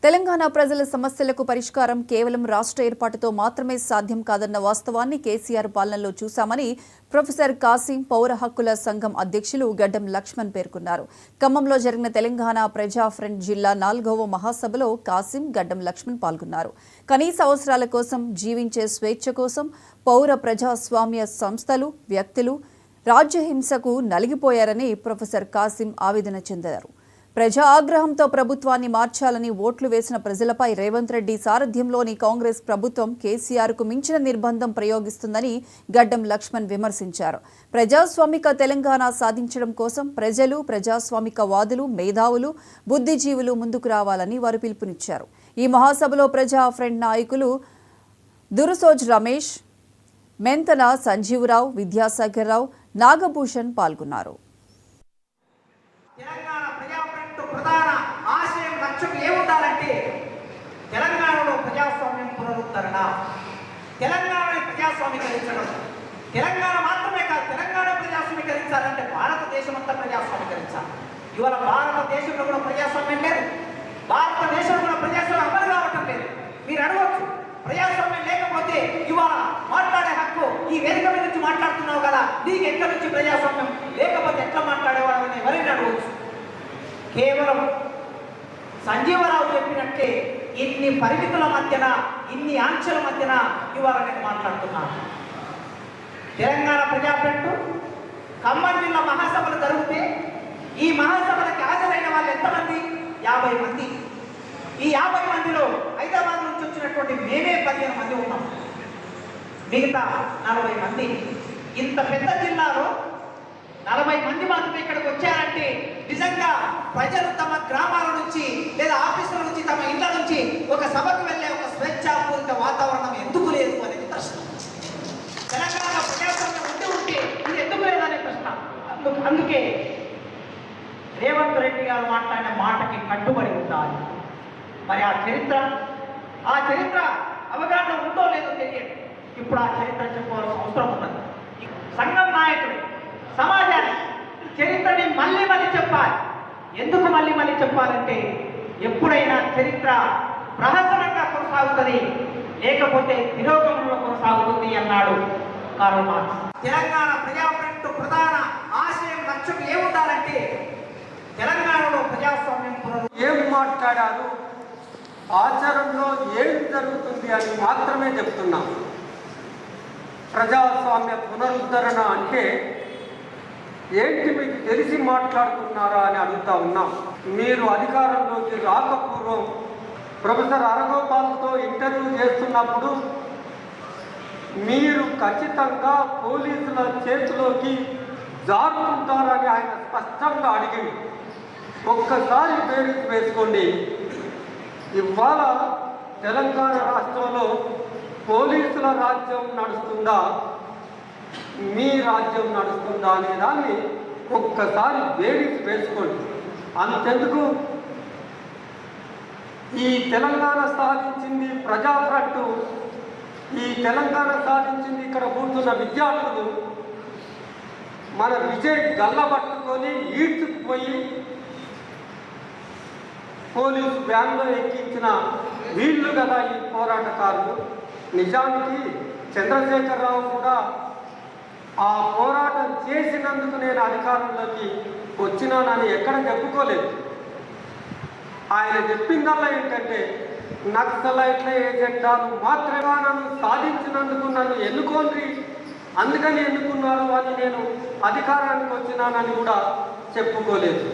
తెలంగాణ ప్రజల సమస్యలకు పరిష్కారం కేవలం రాష్ట్ర ఏర్పాటుతో మాత్రమే సాధ్యం కాదన్న వాస్తవాన్ని కేసీఆర్ పాలనలో చూశామని ప్రొఫెసర్ కాసిం పౌర హక్కుల సంఘం అధ్యక్షులు గడ్డం లక్ష్మణ్ పేర్కొన్నారు. ఖమ్మంలో జరిగిన తెలంగాణ ప్రజా ఫ్రంట్ జిల్లా 4వ మహాసభలో కాసిం, గడ్డం లక్ష్మణ్ పాల్గొన్నారు. కనీస అవసరాల కోసం, జీవించే స్వేచ్ఛ కోసం పౌర ప్రజాస్వామ్య సంస్థలు, వ్యక్తులు రాజ్యహింసకు నలిగిపోయారని ప్రొఫెసర్ కాసిం ఆవేదన చెందారు. ప్రజా ఆగ్రహంతో ప్రభుత్వాన్ని మార్చాలని ఓట్లు వేసిన ప్రజలపై రేవంత్ రెడ్డి సారథ్యంలోని కాంగ్రెస్ ప్రభుత్వం కేసీఆర్కు మించిన నిర్బంధం ప్రయోగిస్తుందని గడ్డం లక్ష్మణ్ విమర్శించారు. ప్రజాస్వామిక తెలంగాణ సాధించడం కోసం ప్రజలు, ప్రజాస్వామిక వాదులు, మేధావులు, బుద్ధిజీవులు ముందుకు రావాలని వారు పిలుపునిచ్చారు. ఈ మహాసభలో ప్రజా ఫ్రంట్ నాయకులు దురుసోజ్ రమేష్, మెంతన సంజీవరావు, విద్యాసాగర్ రావు, నాగభూషణ్ పాల్గొన్నారు. ప్రధాన ఆశయం లక్ష్యం ఏముండాలంటే తెలంగాణలో ప్రజాస్వామ్యం పునరుద్ధరణ, తెలంగాణని ప్రజాస్వామీకరించడం. తెలంగాణ మాత్రమే కాదు, తెలంగాణ ప్రజాస్వామీకరించాలంటే భారతదేశం అంతా ప్రజాస్వామీకరించాలి. ఇవాళ భారతదేశంలో కూడా ప్రజాస్వామ్యం లేదు, భారతదేశంలో కూడా ప్రజాస్వామ్యం అమలు కావటం లేదు. మీరు అడగవచ్చు, ప్రజాస్వామ్యం లేకపోతే ఇవాళ మాట్లాడే హక్కు ఈ వేదిక మీద నుంచి మాట్లాడుతున్నావు కదా, నీకు ఎక్కడి నుంచి ప్రజాస్వామ్యం లేకపోతే ఎట్లా మాట్లాడేవాళ్ళని ఎవరైనా అడగవచ్చు. కేవలం సంజీవరావు చెప్పినట్టే ఇన్ని పరిమితుల మధ్యన, ఇన్ని ఆంక్షల మధ్యన ఇవాళ నేను మాట్లాడుతున్నాను. తెలంగాణ ప్రజా ఫ్రంట్ ఖమ్మం జిల్లా మహాసభలు జరిగితే ఈ మహాసభలకి హాజరైన వాళ్ళు ఎంతమంది? 50 మంది. ఈ 50 మందిలో హైదరాబాద్ నుంచి వచ్చినటువంటి మేమే 15 మంది ఉన్నాం, మిగతా 40 మంది. ఇంత పెద్ద జిల్లాలో 40 మంది మాత్రమే ఇక్కడికి వచ్చారంటే నిజంగా ప్రజలు తమ గ్రామాల నుంచి లేదా ఆఫీసుల నుంచి, తమ ఇళ్ల నుంచి ఒక సభకు వెళ్ళే ఒక స్వేచ్ఛాపూరిత వాతావరణం ఎందుకు లేదు అనేది ప్రశ్న. తెలంగాణ ప్రజాస్వామ్యం ఉంటే ఇది ఎందుకు లేదనే ప్రశ్న. అందుకే రేవంత్ రెడ్డి గారు మాట్లాడిన మాటకి కట్టుబడి ఉండాలి. మరి ఆ చరిత్ర అవగాహన ఉందో లేదో తెలియదు. ఇప్పుడు ఆ చరిత్ర చెప్పుకోవాల్సిన అవసరం ఉన్నది. సంఘం నాయకుడు సమాజానికి చరిత్రని మళ్ళీ చెప్పాలి. ఎందుకు మళ్ళీ చెప్పాలంటే ఎప్పుడైనా చరిత్ర ప్రహసనంగా కొనసాగుతుంది, లేకపోతే తిరోగమనంలో కొనసాగుతుంది అన్నాడు కార్ల్ మార్క్స్. తెలంగాణ ప్రజా ఫ్రంట్ ప్రధాన ఆశయం లక్ష్యం ఏముండాలంటే తెలంగాణలో ప్రజాస్వామ్యం ఏం మాట్లాడారు, ఆచరణలో ఏం జరుగుతుంది అని మాత్రమే చెప్తున్నాం. ప్రజాస్వామ్య పునరుద్ధరణ అంటే ఏంటి మీకు తెలిసి మాట్లాడుతున్నారా అని అడుగుతా ఉన్నాం. మీరు అధికారంలోకి రాకపూర్వం ప్రొఫెసర్ అరగోపాల్తో ఇంటర్వ్యూ చేస్తున్నప్పుడు మీరు ఖచ్చితంగా పోలీసుల చేతిలోకి జారుకుంటారని ఆయన స్పష్టంగా అడిగింది. ఒక్కసారి బేరీజ్ వేసుకోండి, ఇవాళ తెలంగాణ రాష్ట్రంలో పోలీసుల రాజ్యం నడుస్తుందా, మీ రాజ్యం నడుస్తుందా అనే దాన్ని ఒక్కసారి బేరీజ్ వేసుకోండి. అంతెందుకు, ఈ తెలంగాణ సాధించింది ప్రజా ఫ్రంట్, ఈ తెలంగాణ సాధించింది ఇక్కడ కూర్చున్న విద్యార్థులు. మన విజయ్ గల్లబట్టుకొని ఈడ్చుకుపోయి పోలీసు వ్యాన్లో ఎక్కించిన వీళ్ళు కదా ఈ పోరాటకారులు. నిజానికి చంద్రశేఖరరావు కూడా ఆ పోరాటం చేసినందుకు నేను అధికారంలోకి వచ్చినానని ఎక్కడ చెప్పుకోలేదు. ఆయన చెప్పిందల్లా ఏంటంటే నక్సలైట్ల ఏజెండాను మాత్రమే నన్ను సాధించినందుకు నన్ను ఎన్నుకోండి, అందుకని ఎన్నుకున్నారు అని నేను అధికారానికి వచ్చినానని కూడా చెప్పుకోలేదు.